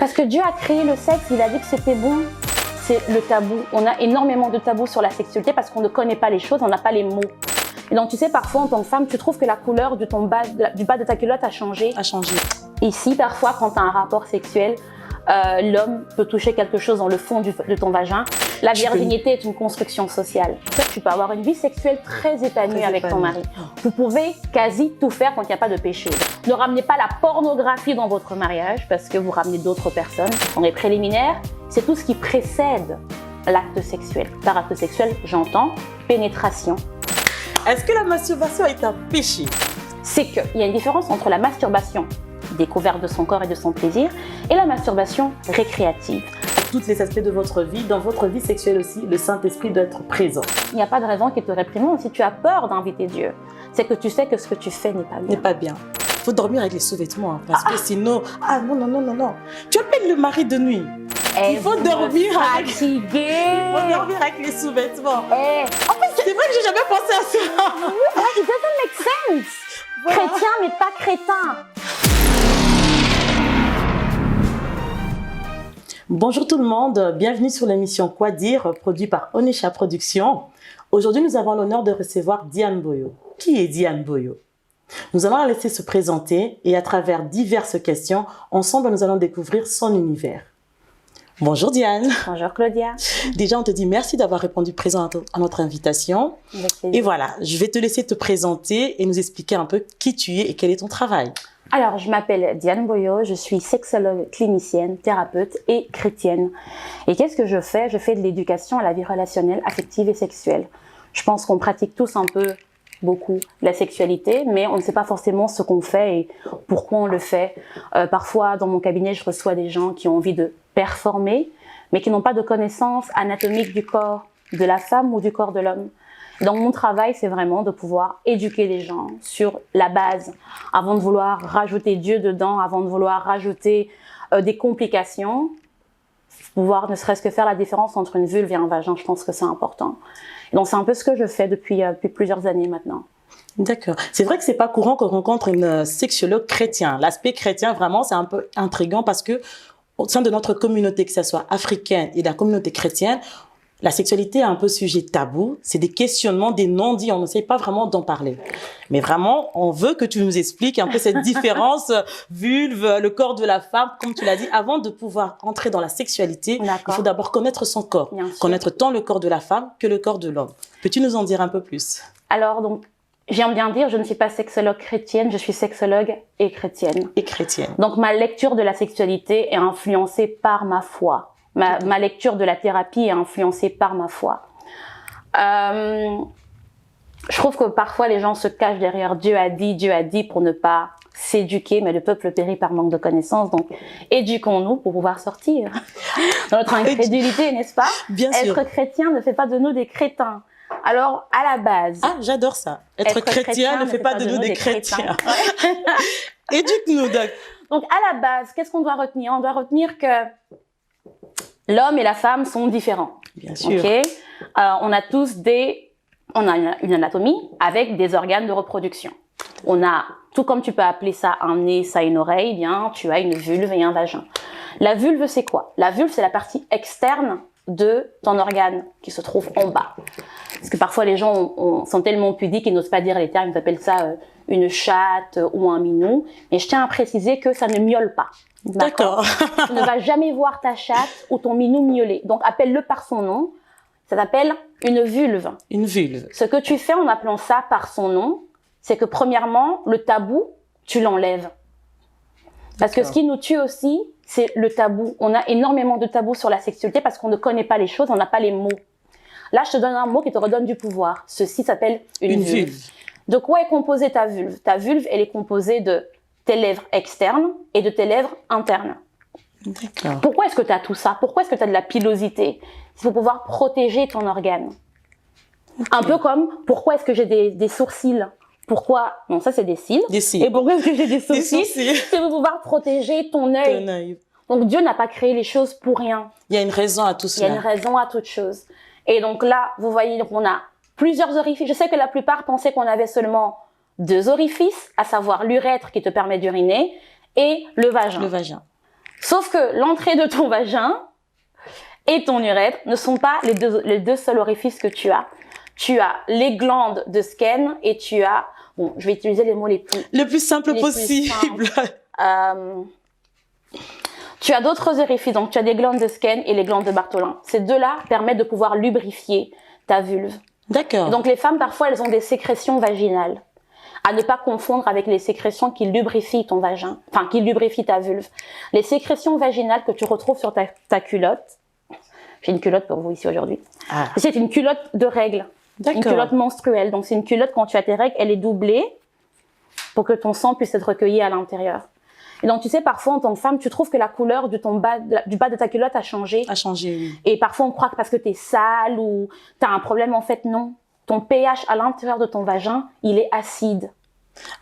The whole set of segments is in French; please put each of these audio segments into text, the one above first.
Parce que Dieu a créé le sexe, il a dit que c'était bon. C'est le tabou. On a énormément de tabous sur la sexualité parce qu'on ne connaît pas les choses, on n'a pas les mots. Et donc, tu sais, parfois, en tant que femme, tu trouves que la couleur du bas de ta culotte a changé. Ici, parfois, quand tu as un rapport sexuel, l'homme peut toucher quelque chose dans le fond de ton vagin. La virginité est une construction sociale. Tu peux avoir une vie sexuelle très épanouie avec ton mari. Vous pouvez quasi tout faire quand il n'y a pas de péché. Ne ramenez pas la pornographie dans votre mariage parce que vous ramenez d'autres personnes. Dans les préliminaires, c'est tout ce qui précède l'acte sexuel. Par acte sexuel, j'entends pénétration. Est-ce que la masturbation est un péché? C'est qu'il y a une différence entre la masturbation découverte de son corps et de son plaisir et la masturbation récréative. Tous les aspects de votre vie, dans votre vie sexuelle aussi, le Saint-Esprit doit être présent. Il n'y a pas de raison qui te réprimande si tu as peur d'inviter Dieu. C'est que tu sais que ce que tu fais n'est pas bien. N'est pas bien. Il faut dormir avec les sous-vêtements, parce que sinon... Ah non, non, non, non, non. Tu appelles le mari de nuit. Il faut dormir avec... Fatigué. Il faut dormir avec les sous-vêtements. En fait, c'est vrai que j'ai jamais pensé à ça. It doesn't make sense. Voilà. Chrétien, mais pas crétin. Bonjour tout le monde, bienvenue sur l'émission Quoi dire, produite par Onesha Productions. Aujourd'hui, nous avons l'honneur de recevoir Diane Boyo. Qui est Diane Boyo? Nous allons la laisser se présenter et à travers diverses questions, ensemble, nous allons découvrir son univers. Bonjour Diane. Bonjour Claudia. Déjà, on te dit merci d'avoir répondu présent à notre invitation. Et voilà, je vais te laisser te présenter et nous expliquer un peu qui tu es et quel est ton travail. Alors, je m'appelle Diane Boyo, je suis sexologue clinicienne, thérapeute et chrétienne. Et qu'est-ce que je fais? Je fais de l'éducation à la vie relationnelle, affective et sexuelle. Je pense qu'on pratique tous un peu, beaucoup, la sexualité, mais on ne sait pas forcément ce qu'on fait et pourquoi on le fait. Parfois, dans mon cabinet, je reçois des gens qui ont envie de performer, mais qui n'ont pas de connaissances anatomiques du corps de la femme ou du corps de l'homme. Donc, mon travail, c'est vraiment de pouvoir éduquer les gens sur la base, avant de vouloir rajouter Dieu dedans, avant de vouloir rajouter des complications, pouvoir ne serait-ce que faire la différence entre une vulve et un vagin, je pense que c'est important. Et donc, c'est un peu ce que je fais depuis plusieurs années maintenant. D'accord. C'est vrai que c'est pas courant qu'on rencontre une sexologue chrétien. L'aspect chrétien, vraiment, c'est un peu intriguant parce que au sein de notre communauté, que ce soit africaine et de la communauté chrétienne, la sexualité est un peu sujet tabou. C'est des questionnements, des non-dits. On ne sait pas vraiment d'en parler. Mais vraiment, on veut que tu nous expliques un peu cette différence vulve, le corps de la femme, comme tu l'as dit. Avant de pouvoir entrer dans la sexualité, il faut d'abord connaître son corps. Connaître tant le corps de la femme que le corps de l'homme. Peux-tu nous en dire un peu plus? Alors, donc, j'aime bien dire, je ne suis pas sexologue chrétienne, je suis sexologue et chrétienne. Et chrétienne. Donc, ma lecture de la sexualité est influencée par ma foi. Ma lecture de la thérapie est influencée par ma foi. Je trouve que parfois les gens se cachent derrière Dieu a dit pour ne pas s'éduquer, mais le peuple périt par manque de connaissances. Donc, éduquons-nous pour pouvoir sortir de notre incrédulité, n'est-ce pas? Bien sûr. Être chrétien ne fait pas de nous des crétins. Alors, à la base... Ah, j'adore ça. Être chrétien ne fait pas de nous des chrétiens. Éduque-nous, donc. Donc, à la base, qu'est-ce qu'on doit retenir? On doit retenir que l'homme et la femme sont différents. Bien sûr. Okay, on a tous une anatomie avec des organes de reproduction. On a, tout comme tu peux appeler ça un nez, ça une oreille, eh bien, tu as une vulve et un vagin. La vulve, c'est quoi? La vulve, c'est la partie externe de ton organe qui se trouve en bas. Parce que parfois, les gens sont tellement pudiques qu'ils n'osent pas dire les termes, ils appellent ça une chatte ou un minou. Mais je tiens à préciser que ça ne miaule pas. D'accord. Tu ne vas jamais voir ta chatte ou ton minou miauler. Donc, appelle-le par son nom. Ça s'appelle une vulve. Une vulve. Ce que tu fais en appelant ça par son nom, c'est que premièrement, le tabou, tu l'enlèves. Parce que ce qui nous tue aussi, c'est le tabou. On a énormément de tabous sur la sexualité parce qu'on ne connaît pas les choses, on n'a pas les mots. Là, je te donne un mot qui te redonne du pouvoir. Ceci s'appelle une vulve. De quoi est composée ta vulve? Ta vulve, elle est composée de tes lèvres externes et de tes lèvres internes. D'accord. Pourquoi est-ce que tu as tout ça? Pourquoi est-ce que tu as de la pilosité? Il faut pouvoir protéger ton organe. Okay. Un peu comme, pourquoi est-ce que j'ai des sourcils? Pourquoi? Non, ça c'est des cils. Des cils. Et pourquoi est-ce que j'ai des sourcils? C'est pour pouvoir protéger ton œil. Donc Dieu n'a pas créé les choses pour rien. Il y a une raison à tout cela. Il y a une raison à toute chose. Et donc là, vous voyez, donc on a plusieurs orifices. Je sais que la plupart pensaient qu'on avait seulement 2 orifices, à savoir l'urètre qui te permet d'uriner et le vagin. Le vagin. Sauf que l'entrée de ton vagin et ton urètre ne sont pas les deux seuls orifices que tu as. Tu as les glandes de Skene et tu as, bon, je vais utiliser les mots les plus simples possible. Tu as d'autres orifices, donc tu as des glandes de Skene et les glandes de Bartholin. Ces deux-là permettent de pouvoir lubrifier ta vulve. D'accord. Donc les femmes, parfois, elles ont des sécrétions vaginales. À ne pas confondre avec les sécrétions qui lubrifient ton vagin, enfin qui lubrifient ta vulve. Les sécrétions vaginales que tu retrouves sur ta culotte, j'ai une culotte pour vous ici aujourd'hui, c'est une culotte de règles, une culotte menstruelle. Donc c'est une culotte, quand tu as tes règles, elle est doublée pour que ton sang puisse être recueilli à l'intérieur. Et donc tu sais, parfois en tant que femme, tu trouves que la couleur du bas de ta culotte a changé. A changé, oui. Et parfois on croit que parce que tu es sale ou tu as un problème, en fait non. Ton pH à l'intérieur de ton vagin, il est acide.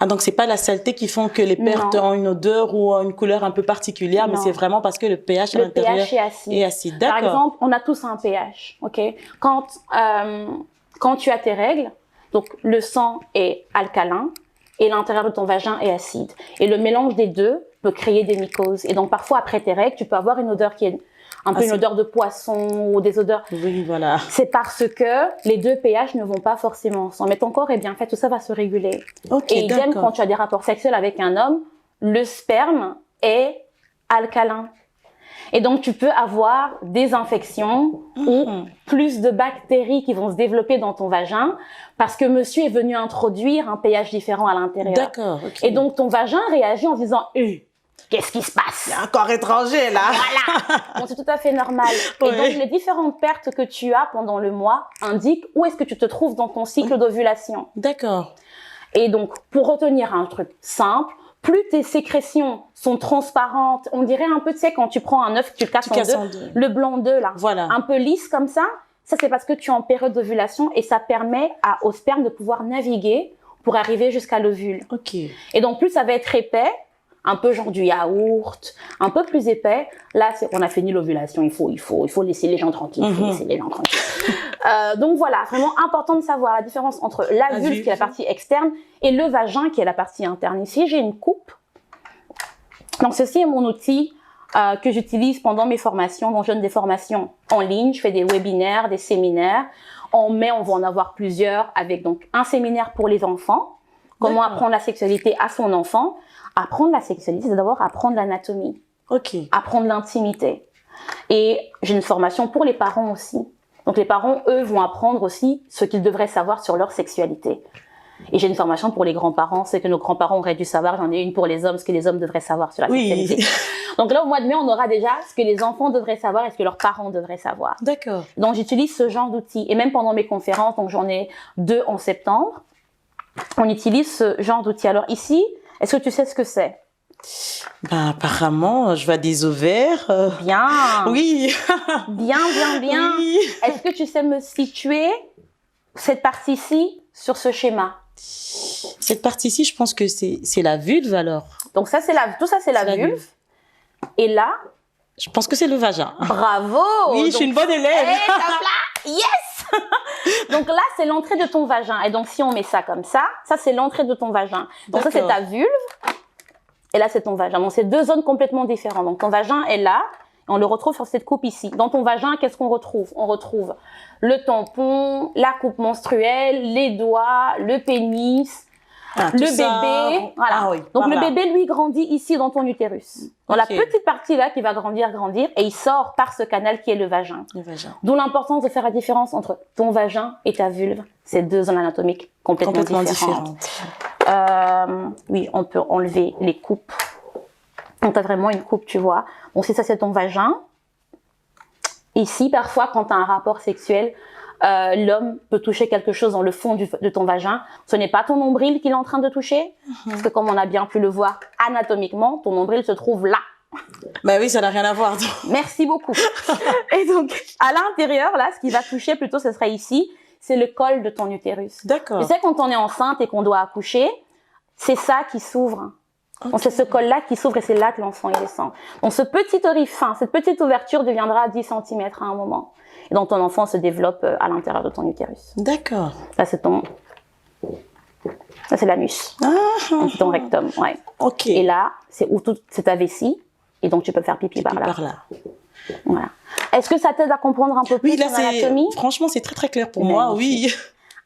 Ah, donc c'est pas la saleté qui font que les pertes ont une odeur ou une couleur un peu particulière, mais c'est vraiment parce que le pH à l'intérieur est acide. Par exemple, on a tous un pH, ok? Quand tu as tes règles, donc le sang est alcalin et l'intérieur de ton vagin est acide. Et le mélange des deux peut créer des mycoses. Et donc parfois après tes règles, tu peux avoir une odeur qui est un peu une odeur de poisson ou des odeurs. Oui, voilà. C'est parce que les deux pH ne vont pas forcément ensemble. Mais ton corps est bien fait, tout ça va se réguler. Okay, et idem, quand tu as des rapports sexuels avec un homme, le sperme est alcalin. Et donc, tu peux avoir des infections ou plus de bactéries qui vont se développer dans ton vagin parce que monsieur est venu introduire un pH différent à l'intérieur. D'accord. Okay. Et donc, ton vagin réagit en se disant qu'est-ce qui se passe? Il y a un corps étranger, là. Voilà. Donc, c'est tout à fait normal. Ouais. Et donc, les différentes pertes que tu as pendant le mois indiquent où est-ce que tu te trouves dans ton cycle d'ovulation. D'accord. Et donc, pour retenir un truc simple, plus tes sécrétions sont transparentes, on dirait un peu, tu sais, quand tu prends un œuf, tu le casses en deux, le blanc d'œuf, là. Voilà. Un peu lisse comme ça c'est parce que tu es en période d'ovulation et ça permet au sperme de pouvoir naviguer pour arriver jusqu'à l'ovule. Ok. Et donc, plus ça va être épais, un peu genre du yaourt, un peu plus épais. Là, on a fini l'ovulation. Il faut laisser les gens tranquilles. Il faut laisser les gens tranquilles. Donc voilà, vraiment important de savoir la différence entre la vulve, qui est la partie externe, et le vagin, qui est la partie interne. Ici, j'ai une coupe. Donc ceci est mon outil que j'utilise pendant mes formations. Donc je donne des formations en ligne. Je fais des webinaires, des séminaires. En mai, on va en avoir plusieurs avec donc un séminaire pour les enfants. Comment apprendre la sexualité à son enfant. Apprendre la sexualité, c'est d'abord apprendre l'anatomie. Ok. Apprendre l'intimité. Et j'ai une formation pour les parents aussi. Donc les parents, eux, vont apprendre aussi ce qu'ils devraient savoir sur leur sexualité. Et j'ai une formation pour les grands-parents, c'est que nos grands-parents auraient dû savoir. J'en ai une pour les hommes, ce que les hommes devraient savoir sur la sexualité. Donc là, au mois de mai, on aura déjà ce que les enfants devraient savoir et ce que leurs parents devraient savoir. D'accord. Donc j'utilise ce genre d'outils. Et même pendant mes conférences, donc j'en ai 2 en septembre, on utilise ce genre d'outils. Alors ici, est-ce que tu sais ce que c'est? Apparemment, je vois des ovaires. Bien. Oui. Bien. Oui. Est-ce que tu sais me situer cette partie-ci sur ce schéma? Cette partie-ci, je pense que c'est la vulve alors. Donc ça, tout ça, c'est la vulve. Et là, je pense que c'est le vagin. Bravo. Oui, je suis une bonne élève. Yes. Donc là, c'est l'entrée de ton vagin. Et donc, si on met ça comme ça c'est l'entrée de ton vagin. Donc ça, c'est ta vulve. Et là, c'est ton vagin. Donc, c'est 2 zones complètement différentes. Donc, ton vagin est là. On le retrouve sur cette coupe ici. Dans ton vagin, qu'est-ce qu'on retrouve? On retrouve le tampon, la coupe menstruelle, les doigts, le pénis, le bébé. Voilà. Ah oui, donc, le bébé, lui, grandit ici dans ton utérus. Dans la petite partie là qui va grandir, et il sort par ce canal qui est le vagin. Le vagin. D'où l'importance de faire la différence entre ton vagin et ta vulve. C'est 2 zones anatomiques complètement différentes. Oui, on peut enlever les coupes. Donc, tu as vraiment une coupe, tu vois. Bon, si ça, c'est ton vagin. Ici, parfois, quand tu as un rapport sexuel, l'homme peut toucher quelque chose dans le fond de ton vagin. Ce n'est pas ton nombril qu'il est en train de toucher. Parce que comme on a bien pu le voir anatomiquement, ton nombril se trouve là. Bah oui, ça n'a rien à voir. Donc. Merci beaucoup. Et donc, à l'intérieur, là, ce qui va toucher plutôt, ce serait ici, c'est le col de ton utérus. D'accord. Tu sais, quand on est enceinte et qu'on doit accoucher, c'est ça qui s'ouvre. Okay. Donc, c'est ce col-là qui s'ouvre et c'est là que l'enfant descend. Donc, ce petit orifice, cette petite ouverture deviendra 10 cm à un moment. Et donc, ton enfant se développe à l'intérieur de ton utérus. D'accord. Là, c'est l'anus. C'est ton rectum, ouais. Ok. Et là, c'est ta vessie. Et donc, tu peux faire pipi par là. Par là. Voilà. Est-ce que ça t'aide à comprendre un peu plus ton anatomie? Franchement, c'est très, très clair pour moi, oui.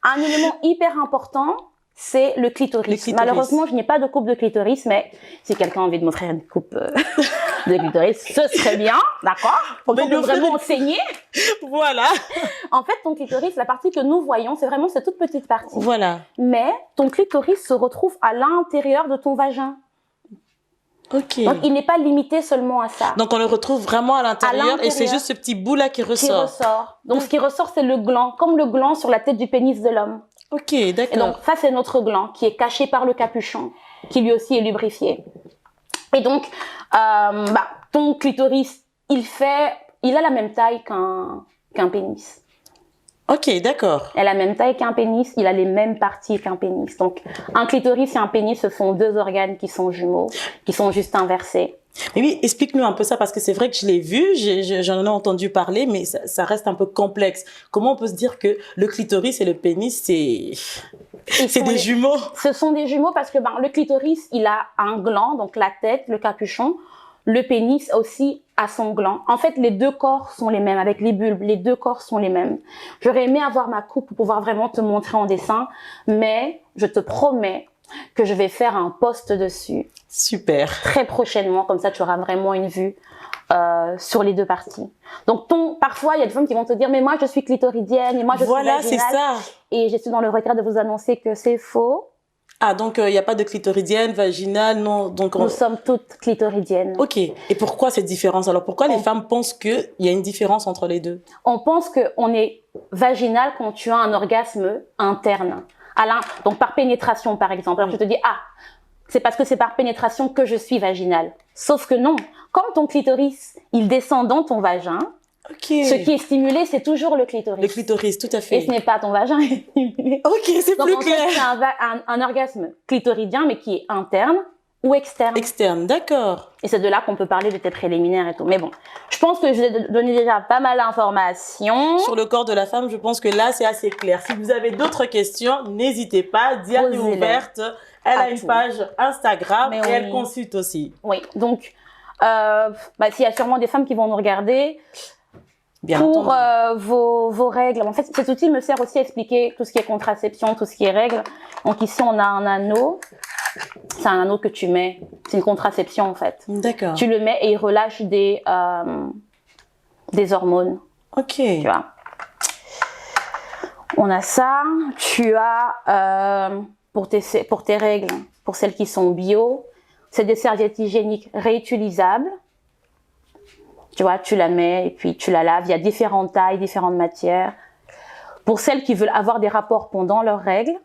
Un élément hyper important, c'est le clitoris. Malheureusement, je n'ai pas de coupe de clitoris, mais si quelqu'un a envie de m'offrir une coupe de clitoris, ce serait bien, d'accord? On peut vraiment enseigner. Voilà. En fait, ton clitoris, la partie que nous voyons, c'est vraiment cette toute petite partie. Voilà. Mais ton clitoris se retrouve à l'intérieur de ton vagin. Ok. Donc, il n'est pas limité seulement à ça. Donc, on le retrouve vraiment à l'intérieur et c'est juste ce petit bout-là qui ressort. Donc, ce qui ressort, c'est le gland, comme le gland sur la tête du pénis de l'homme. Ok, d'accord. Et donc, ça, c'est notre gland qui est caché par le capuchon, qui lui aussi est lubrifié. Et donc, ton clitoris, il a la même taille qu'un pénis. Ok, d'accord. Il a la même taille qu'un pénis, il a les mêmes parties qu'un pénis. Donc, un clitoris et un pénis, ce sont deux organes qui sont jumeaux, qui sont juste inversés. Mais oui, explique-nous un peu ça, parce que c'est vrai que je l'ai vu, j'en ai entendu parler, mais ça reste un peu complexe. Comment on peut se dire que le clitoris et le pénis, c'est des jumeaux? Ce sont des jumeaux parce que le clitoris, il a un gland, donc la tête, le capuchon. Le pénis aussi a son gland. En fait, les deux corps sont les mêmes, avec les bulbes, les deux corps sont les mêmes. J'aurais aimé avoir ma coupe pour pouvoir vraiment te montrer en dessin, mais je te promets que je vais faire un post dessus. Super. Très prochainement, comme ça tu auras vraiment une vue sur les deux parties. Donc parfois il y a des femmes qui vont te dire mais moi je suis clitoridienne et moi je suis vaginale. Voilà, c'est ça. Et je suis dans le regret de vous annoncer que c'est faux. Ah, donc il n'y a pas de clitoridienne, vaginale, non. Donc nous sommes toutes clitoridiennes. Ok. Et pourquoi cette différence? Alors pourquoi les femmes pensent qu'il y a une différence entre les deux? On pense qu'on est vaginal quand tu as un orgasme interne. Donc par pénétration par exemple. Alors je te dis c'est parce que c'est par pénétration que je suis vaginale. Sauf que non. Comme ton clitoris, il descend dans ton vagin, ce qui est stimulé, c'est toujours le clitoris. Le clitoris, tout à fait. Et ce n'est pas ton vagin qui est stimulé. Ok, c'est plus clair. Donc c'est un orgasme clitoridien, mais qui est interne ou externe. Externe, d'accord. Et c'est de là qu'on peut parler de tes préliminaires et tout. Mais bon, je pense que je vous ai donné déjà pas mal d'informations. Sur le corps de la femme, je pense que là, c'est assez clair. Si vous avez d'autres questions, n'hésitez pas. Diane est ouverte. Elle a une page Instagram et elle consulte aussi. Oui, donc s'il y a sûrement des femmes qui vont nous regarder, bien pour vos règles. En fait, cet outil me sert aussi à expliquer tout ce qui est contraception, tout ce qui est règles. Donc ici, on a un anneau. C'est un anneau que tu mets. C'est une contraception en fait. D'accord. Tu le mets et il relâche des hormones. Ok. Tu vois. On a ça. Tu as pour tes règles, pour celles qui sont bio, c'est des serviettes hygiéniques réutilisables. Tu vois, tu la mets et puis tu la laves. Il y a différentes tailles, différentes matières. Pour celles qui veulent avoir des rapports pendant leurs règles,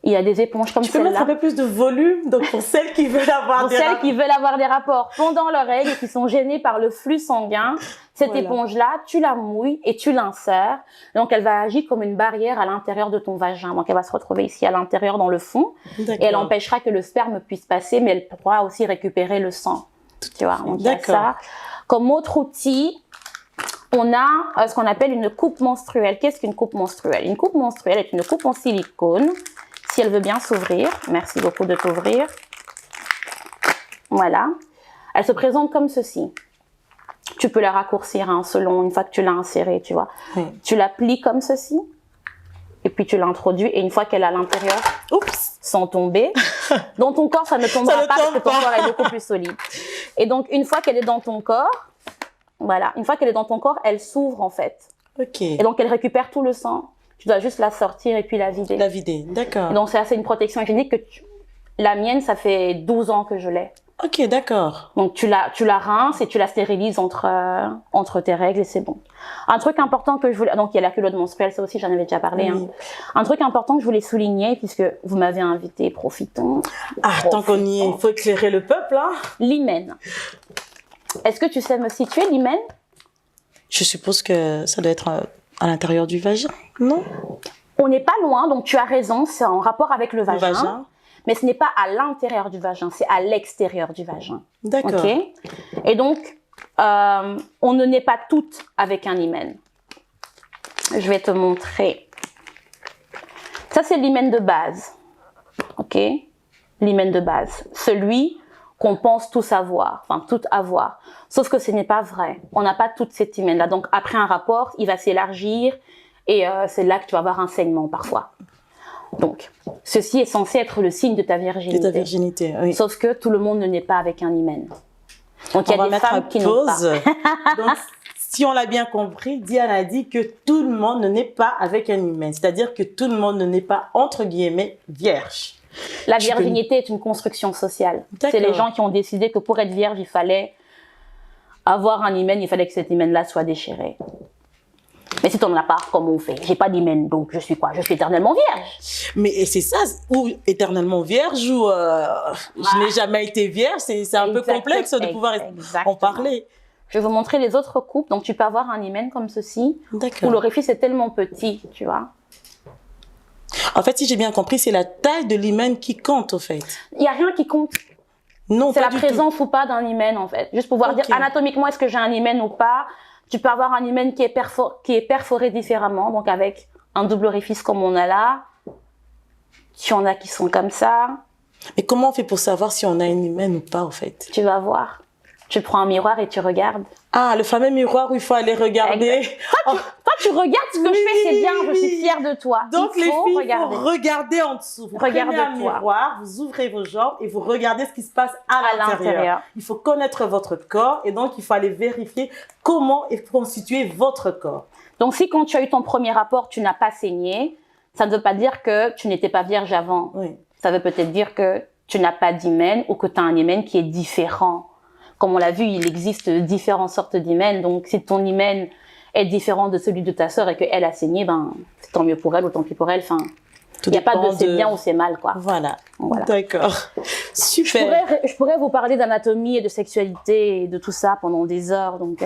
il y a des éponges comme celle-là. Tu peux mettre un peu plus de volume, donc pour celles qui veulent avoir qui veulent avoir des rapports pendant leurs règles et qui sont gênées par le flux sanguin, cette éponge-là, tu la mouilles et tu l'insères. Donc, elle va agir comme une barrière à l'intérieur de ton vagin. Donc, elle va se retrouver ici à l'intérieur dans le fond. Et elle empêchera que le sperme puisse passer, mais elle pourra aussi récupérer le sang. Tu vois, donc il y a ça. Comme autre outil, on a ce qu'on appelle une coupe menstruelle. Qu'est-ce qu'une coupe menstruelle? Une coupe menstruelle est une coupe en silicone. Si elle veut bien s'ouvrir, merci beaucoup de t'ouvrir. Voilà. Elle se présente comme ceci. Tu peux la raccourcir selon une fois que tu l'as insérée, tu vois. Oui. Tu la plies comme ceci. Et puis tu l'introduis. Et une fois qu'elle est à l'intérieur, sans tomber, dans ton corps, ça ne tombera pas parce que ton corps est beaucoup plus solide. Et donc, une fois qu'elle est dans ton corps, voilà. Une fois qu'elle est dans ton corps, elle s'ouvre en fait. Ok. Et donc, elle récupère tout le sang. Tu dois juste la sortir et puis la vider. La vider, d'accord. Donc, c'est une protection hygiénique la mienne, ça fait 12 ans que je l'ai. Ok, d'accord. Donc, tu la rinces et tu la stérilises entre tes règles et c'est bon. Un truc important que je voulais... Donc, il y a la culotte menstruelle, ça aussi, j'en avais déjà parlé. Oui. Un truc important que je voulais souligner, puisque vous m'avez invité, profitons. Tant qu'on y est, il faut éclairer le peuple, hein. L'hymen. Est-ce que tu sais me situer, l'hymen? Je suppose que ça doit être à l'intérieur du vagin, non? On n'est pas loin, donc tu as raison, c'est en rapport avec le vagin. Mais ce n'est pas à l'intérieur du vagin, c'est à l'extérieur du vagin. D'accord. Okay. Et donc, on ne naît pas toutes avec un hymen. Je vais te montrer. Ça, c'est l'hymen de base. Ok? L'hymen de base. Celui qu'on pense tout savoir, enfin tout avoir. Sauf que ce n'est pas vrai. On n'a pas toute cette hymen-là. Donc après un rapport, il va s'élargir et c'est là que tu vas avoir un saignement parfois. Donc, ceci est censé être le signe de ta virginité. De ta virginité, oui. Sauf que tout le monde ne naît pas avec un hymen. Donc il y a des femmes qui n'ont pas. Donc, si on l'a bien compris, Diane a dit que tout le monde ne naît pas avec un hymen. C'est-à-dire que tout le monde ne naît pas, entre guillemets, vierge. La virginité est une construction sociale. C'est les gens qui ont décidé que pour être vierge, il fallait avoir un hymen, il fallait que cet hymen-là soit déchiré. Mais si tu n'en as pas, comment on fait? J'ai pas d'hymen, donc je suis quoi? Je suis éternellement vierge. Mais c'est ça, ou éternellement vierge, ou je n'ai jamais été vierge, c'est un peu complexe de pouvoir en parler. Je vais vous montrer les autres couples. Donc tu peux avoir un hymen comme ceci, où l'orifice est tellement petit, tu vois. En fait, si j'ai bien compris, c'est la taille de l'hymen qui compte, au fait. Il n'y a rien qui compte. Non, c'est la présence ou pas d'un hymen, en fait. Juste pouvoir dire anatomiquement, est-ce que j'ai un hymen ou pas. Tu peux avoir un hymen qui est perforé différemment, donc avec un double orifice comme on a là. Tu en as qui sont comme ça. Mais comment on fait pour savoir si on a un hymen ou pas, en fait? Tu vas voir. Tu prends un miroir et tu regardes. Ah, le fameux miroir où il faut aller regarder. Toi, tu regardes ce que je fais, c'est bien, je suis fière de toi. Donc, les filles, il faut regarder en dessous. Vous prenez un miroir, vous ouvrez vos jambes et vous regardez ce qui se passe à l'intérieur. Il faut connaître votre corps et donc, il faut aller vérifier comment est constitué votre corps. Donc, si quand tu as eu ton premier rapport, tu n'as pas saigné, ça ne veut pas dire que tu n'étais pas vierge avant. Oui. Ça veut peut-être dire que tu n'as pas d'hymen ou que tu as un hymen qui est différent. Comme on l'a vu, il existe différentes sortes d'hymen. Donc, si ton hymen est différent de celui de ta sœur et qu'elle a saigné, ben, c'est tant mieux pour elle ou tant pis pour elle. Enfin, il n'y a pas de c'est bien ou c'est mal, quoi. Voilà. D'accord. Super. Je pourrais vous parler d'anatomie et de sexualité et de tout ça pendant des heures. Donc,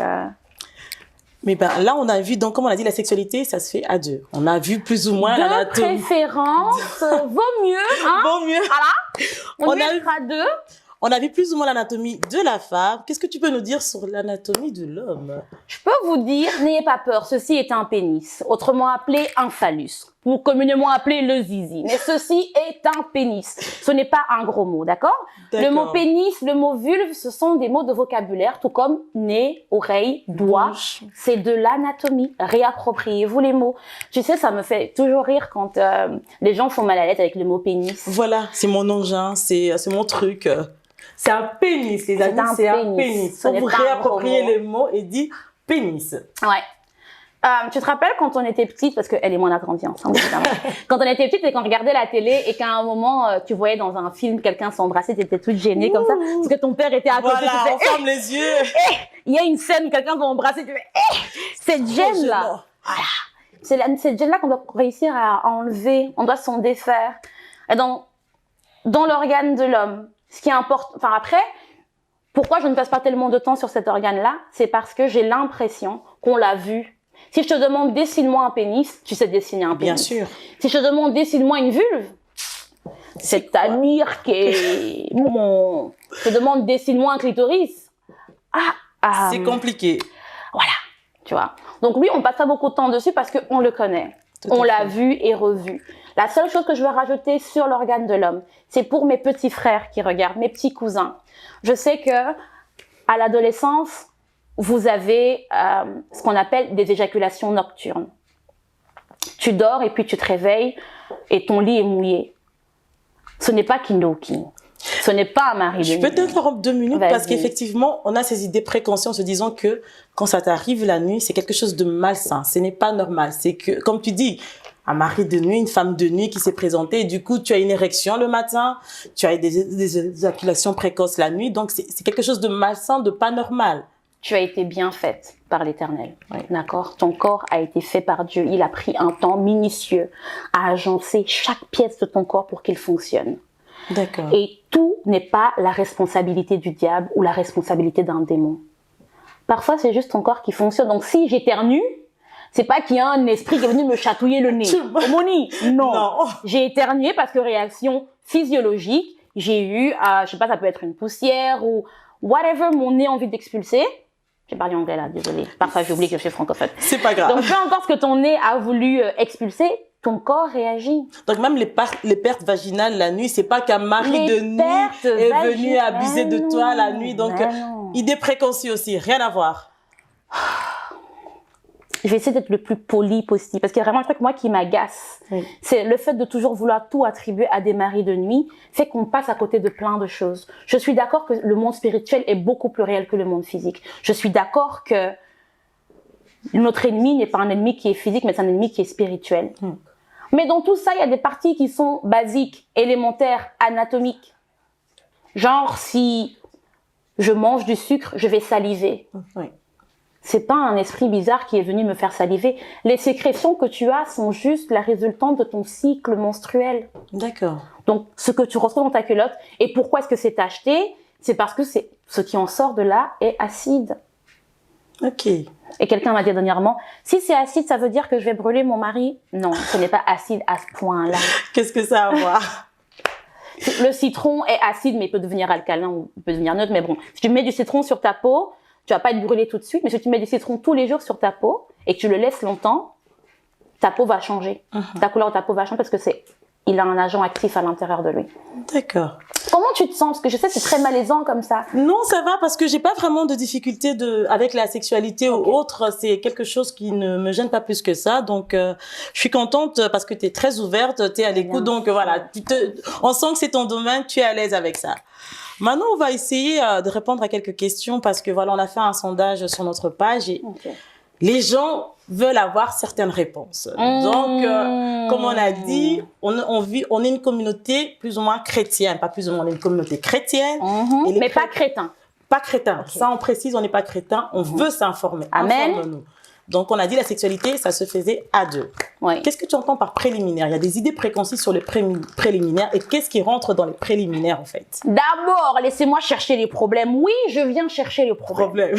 Mais ben, là, on a vu, donc, comme on a dit, la sexualité, ça se fait à deux. On a vu plus ou moins l'anatomie. De préférence, vaut mieux, hein. Vaut mieux. Voilà. On mettra deux. On a vu plus ou moins l'anatomie de la femme. Qu'est-ce que tu peux nous dire sur l'anatomie de l'homme? Je peux vous dire, n'ayez pas peur, ceci est un pénis, autrement appelé un phallus, ou communément appelé le zizi. Mais ceci est un pénis. Ce n'est pas un gros mot, d'accord? Le mot pénis, le mot vulve, ce sont des mots de vocabulaire, tout comme nez, oreille, doigt. C'est de l'anatomie. Réappropriez-vous les mots. Tu sais, ça me fait toujours rire quand les gens sont mal à l'aise avec le mot pénis. Voilà, c'est mon engin, c'est mon truc. C'est un pénis, les amis, c'est un pénis. Il faut vous réapproprier les mots et dire pénis. Ouais. Tu te rappelles quand on était petite, parce qu'elle et moi on a grandi ensemble, évidemment. Quand on était petite et qu'on regardait la télé et qu'à un moment tu voyais dans un film quelqu'un s'embrasser, tu étais toute gênée comme ça, parce que ton père était à côté. Voilà, on ferme les yeux. Il y a une scène où quelqu'un va embrasser, tu fais cette gêne-là. Voilà. C'est cette gêne-là qu'on doit réussir à enlever, on doit s'en défaire. Et dans l'organe de l'homme, ce qui est important, enfin après, pourquoi je ne passe pas tellement de temps sur cet organe-là? C'est parce que j'ai l'impression qu'on l'a vu. Si je te demande dessine-moi un pénis, tu sais dessiner un pénis. Bien sûr. Si je te demande dessine-moi une vulve, c'est ta mire qui est... Je te demande dessine-moi un clitoris. C'est compliqué. Voilà, tu vois. Donc oui, on passe pas beaucoup de temps dessus parce qu'on le connaît. On l'a vu et revu. La seule chose que je veux rajouter sur l'organe de l'homme, c'est pour mes petits frères qui regardent, mes petits cousins. Je sais que à l'adolescence, vous avez ce qu'on appelle des éjaculations nocturnes. Tu dors et puis tu te réveilles et ton lit est mouillé. Ce n'est pas Kindoki. Ce n'est pas un mari de nuit. Je peux t'interrompre 2 minutes parce qu'effectivement, on a ces idées préconçues en se disant que quand ça t'arrive la nuit, c'est quelque chose de malsain. Ce n'est pas normal. C'est que, comme tu dis, un mari de nuit, une femme de nuit qui s'est présentée et du coup, tu as une érection le matin, tu as des éjaculations précoces la nuit. Donc, c'est quelque chose de malsain, de pas normal. Tu as été bien faite par l'Éternel, d'accord? Ton corps a été fait par Dieu. Il a pris un temps minutieux à agencer chaque pièce de ton corps pour qu'il fonctionne. D'accord. Et tout n'est pas la responsabilité du diable ou la responsabilité d'un démon. Parfois, c'est juste ton corps qui fonctionne. Donc, si j'éternue, c'est pas qu'il y a un esprit qui est venu me chatouiller le nez. Moni, non. J'ai éternué parce que réaction physiologique, j'ai eu, je sais pas, ça peut être une poussière ou whatever mon nez a envie d'expulser. J'ai parlé anglais là, désolée. Parfois, j'ai oublié que je suis francophone. C'est pas grave. Donc, peu importe ce que ton nez a voulu expulser, ton corps réagit. Donc même les pertes vaginales la nuit, c'est pas qu'un mari de nuit est venu abuser de toi la nuit. Donc idée préconçue aussi, rien à voir. Je vais essayer d'être le plus poli possible parce qu'il y a vraiment un truc moi qui m'agace. Oui. C'est le fait de toujours vouloir tout attribuer à des maris de nuit fait qu'on passe à côté de plein de choses. Je suis d'accord que le monde spirituel est beaucoup plus réel que le monde physique. Je suis d'accord que notre ennemi n'est pas un ennemi qui est physique, mais c'est un ennemi qui est spirituel. Mais dans tout ça, il y a des parties qui sont basiques, élémentaires, anatomiques. Genre, si je mange du sucre, je vais saliver. Oui. C'est pas un esprit bizarre qui est venu me faire saliver. Les sécrétions que tu as sont juste la résultante de ton cycle menstruel. D'accord. Donc, ce que tu reçois dans ta culotte, et pourquoi est-ce que c'est tacheté? C'est parce que ce qui en sort de là est acide. Ok. Et quelqu'un m'a dit dernièrement, si c'est acide, ça veut dire que je vais brûler mon mari? Non, ce n'est pas acide à ce point-là. Qu'est-ce que ça a à voir? Le citron est acide, mais il peut devenir alcalin ou il peut devenir neutre. Mais bon, si tu mets du citron sur ta peau, tu vas pas être brûlé tout de suite, mais si tu mets du citron tous les jours sur ta peau et que tu le laisses longtemps, ta peau va changer. Ta couleur de ta peau va changer parce que il a un agent actif à l'intérieur de lui. D'accord. Comment tu te sens? Parce que je sais c'est très malaisant comme ça. Non, ça va parce que j'ai pas vraiment de difficulté avec la sexualité ou autre. C'est quelque chose qui ne me gêne pas plus que ça. Donc, je suis contente parce que tu es très ouverte, tu es à l'écoute. Donc, voilà, on sent que c'est ton domaine, tu es à l'aise avec ça. Maintenant, on va essayer de répondre à quelques questions parce que voilà, on a fait un sondage sur notre page et les gens veulent avoir certaines réponses. Donc, comme on a dit, on est une communauté plus ou moins chrétienne, pas plus ou moins, on est une communauté chrétienne. Mais pas crétin. Pas crétin. Okay. Ça, on précise, on n'est pas crétin, on veut s'informer. Amen. Informe-nous. Donc, on a dit la sexualité, ça se faisait à deux. Oui. Qu'est-ce que tu entends par préliminaire? Il y a des idées préconçues sur les préliminaires. Et qu'est-ce qui rentre dans les préliminaires, en fait? D'abord, laissez-moi chercher les problèmes. Oui, je viens chercher les problèmes.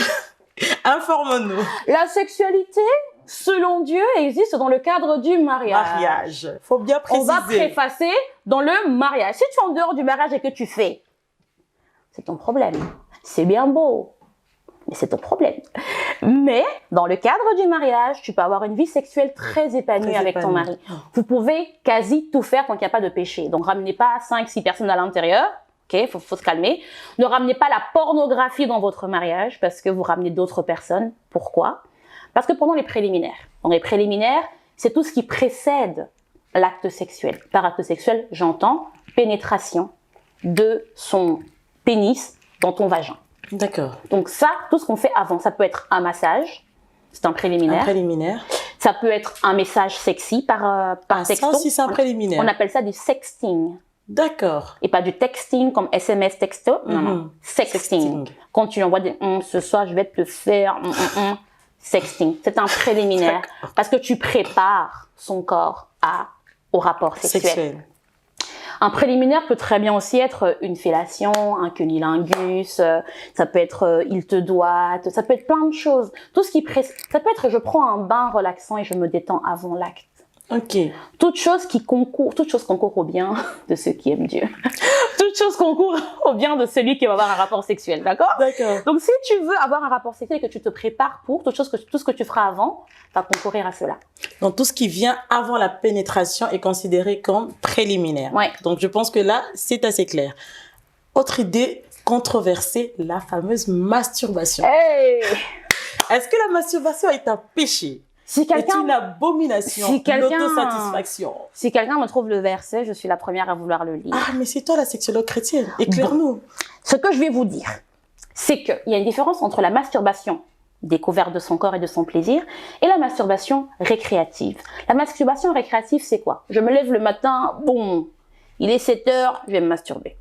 Informe-nous. La sexualité, selon Dieu, existe dans le cadre du mariage. Faut bien préciser. On va préfacer dans le mariage. Si tu es en dehors du mariage et que tu fais, c'est ton problème. C'est bien beau. Mais c'est ton problème. Mais dans le cadre du mariage, tu peux avoir une vie sexuelle très épanouie avec ton mari. Vous pouvez quasi tout faire tant qu'il n'y a pas de péché. Donc, ramenez pas 5-6 personnes à l'intérieur. Ok, faut se calmer. Ne ramenez pas la pornographie dans votre mariage parce que vous ramenez d'autres personnes. Pourquoi? Parce que pendant les préliminaires, c'est tout ce qui précède l'acte sexuel. Par acte sexuel, j'entends pénétration de son pénis dans ton vagin. D'accord. Donc ça, tout ce qu'on fait avant, ça peut être un massage, c'est un préliminaire. Un préliminaire. Ça peut être un message sexy par texto. Ça aussi, c'est un préliminaire. On appelle ça du sexting. D'accord. Et pas du texting comme SMS texto. Non. Sexting. Quand tu envoies des ce soir, je vais te faire sexting. C'est un préliminaire parce que tu prépares son corps au rapport sexuel. Un préliminaire peut très bien aussi être une fellation, un cunnilingus, ça peut être il te doite, ça peut être plein de choses. Tout ce qui ça peut être je prends un bain relaxant et je me détends avant l'acte. Ok. Toute chose concourt au bien de ceux qui aiment Dieu. Toute chose concourt au bien de celui qui va avoir un rapport sexuel, d'accord? D'accord. Donc si tu veux avoir un rapport sexuel et que tu te prépares pour, tout ce que tu feras avant va concourir à cela. Donc tout ce qui vient avant la pénétration est considéré comme préliminaire. Ouais. Donc je pense que là, c'est assez clair. Autre idée controversée, la fameuse masturbation. Hey! Est-ce que la masturbation est un péché? C'est une abomination, l'autosatisfaction. Si quelqu'un me trouve le verset, je suis la première à vouloir le lire. Ah, mais c'est toi la sexologue chrétienne. Éclaire-nous. Ce que je vais vous dire, c'est qu'il y a une différence entre la masturbation découverte de son corps et de son plaisir et la masturbation récréative. La masturbation récréative, c'est quoi? Je me lève le matin, bon, il est 7 heures, je vais me masturber.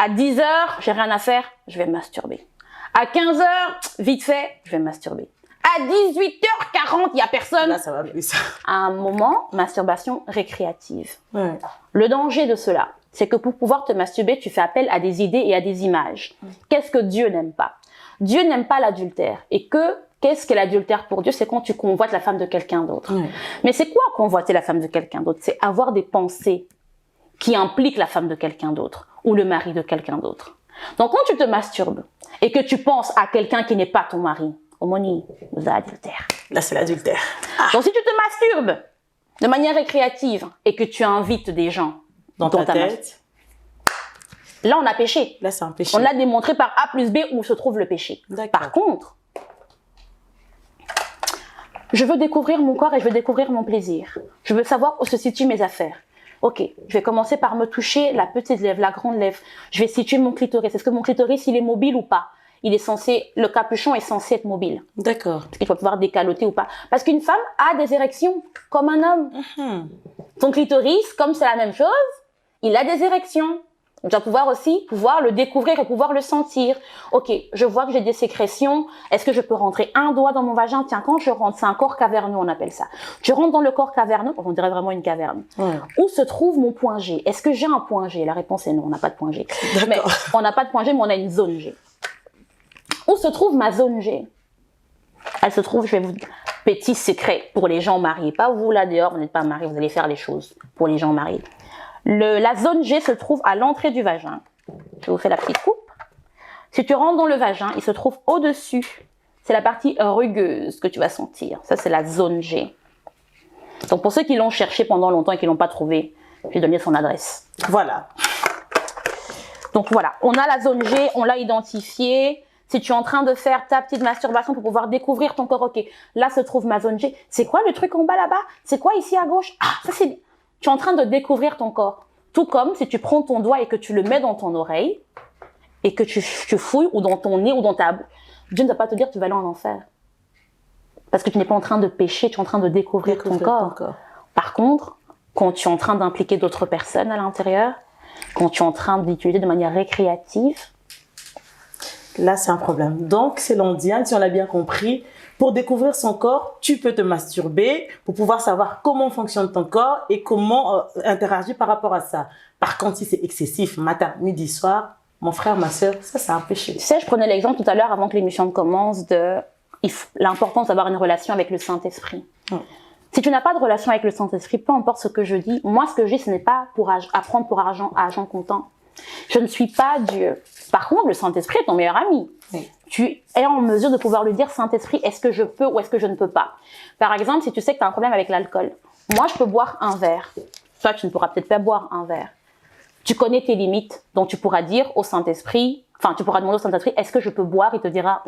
À 10 heures, j'ai rien à faire, je vais me masturber. À 15 heures, vite fait, je vais me masturber. À 18h40, il n'y a personne. Là, ça va plus. À un moment, masturbation récréative. Ouais. Le danger de cela, c'est que pour pouvoir te masturber, tu fais appel à des idées et à des images. Qu'est-ce que Dieu n'aime pas? Dieu n'aime pas l'adultère. Et qu'est-ce que l'adultère pour Dieu? C'est quand tu convoites la femme de quelqu'un d'autre. Mais c'est quoi convoiter la femme de quelqu'un d'autre? C'est avoir des pensées qui impliquent la femme de quelqu'un d'autre ou le mari de quelqu'un d'autre. Donc, quand tu te masturbes et que tu penses à quelqu'un qui n'est pas ton mari, homonie, vous adultère. Là, c'est l'adultère. Donc, si tu te masturbes de manière récréative, et que tu invites des gens Dans ta tête. Là, on a péché. Là, c'est un péché. On l'a démontré par A plus B où se trouve le péché. Par contre, je veux découvrir mon corps et je veux découvrir mon plaisir. Je veux savoir où se situent mes affaires. Ok, je vais commencer par me toucher la petite lèvre, la grande lèvre. Je vais situer mon clitoris. Est-ce que mon clitoris, il est mobile ou pas? Il est censé, le capuchon est censé être mobile. D'accord. Est-ce qu'il va pouvoir décaloter ou pas? Parce qu'une femme a des érections comme un homme. Ton clitoris, comme c'est la même chose, il a des érections. Donc, tu vas pouvoir aussi le découvrir et pouvoir le sentir. Ok, je vois que j'ai des sécrétions. Est-ce que je peux rentrer un doigt dans mon vagin? Tiens, quand je rentre, c'est un corps caverneux, on appelle ça. Je rentre dans le corps caverneux, on dirait vraiment une caverne. Où se trouve mon point G? Est-ce que j'ai un point G? La réponse est non, on n'a pas de point G. Mais on n'a pas de point G, mais on a une zone G. Où se trouve ma zone G? Elle se trouve, je vais vous dire, petit secret pour les gens mariés. Pas vous là dehors, vous n'êtes pas mariés, vous allez faire les choses pour les gens mariés. La zone G se trouve à l'entrée du vagin. Je vous fais la petite coupe. Si tu rentres dans le vagin, il se trouve au-dessus. C'est la partie rugueuse que tu vas sentir. Ça, c'est la zone G. Donc, pour ceux qui l'ont cherché pendant longtemps et qui l'ont pas trouvé, je vais donner son adresse. Voilà. Donc, voilà. On a la zone G, on l'a identifiée. Si tu es en train de faire ta petite masturbation pour pouvoir découvrir ton corps, ok, là se trouve ma zone G. C'est quoi le truc en bas là-bas? C'est quoi ici à gauche? Ah, ça c'est... Tu es en train de découvrir ton corps. Tout comme si tu prends ton doigt et que tu le mets dans ton oreille et que tu fouilles ou dans ton nez ou dans ta bouche. Dieu ne va pas te dire que tu vas aller en enfer. Parce que tu n'es pas en train de pécher, tu es en train de découvrir ton corps. Par contre, quand tu es en train d'impliquer d'autres personnes à l'intérieur, quand tu es en train d'utiliser de manière récréative, là, c'est un problème. Donc, selon Diane, si on l'a bien compris, pour découvrir son corps, tu peux te masturber pour pouvoir savoir comment fonctionne ton corps et comment interagir par rapport à ça. Par contre, si c'est excessif, matin, midi, soir, mon frère, ma soeur, ça, c'est un péché. Tu sais, je prenais l'exemple tout à l'heure avant que l'émission commence de l'importance d'avoir une relation avec le Saint-Esprit. Si tu n'as pas de relation avec le Saint-Esprit, peu importe ce que je dis, moi, ce que je dis, ce n'est pas pour apprendre pour argent comptant. Je ne suis pas Dieu. Par contre, le Saint-Esprit est ton meilleur ami. Oui. Tu es en mesure de pouvoir lui dire, Saint-Esprit, est-ce que je peux ou est-ce que je ne peux pas? Par exemple, si tu sais que tu as un problème avec l'alcool, moi, je peux boire un verre. Toi, tu ne pourras peut-être pas boire un verre. Tu connais tes limites, donc tu pourras dire au Saint-Esprit, tu pourras demander au Saint-Esprit, est-ce que je peux boire? Il te dira,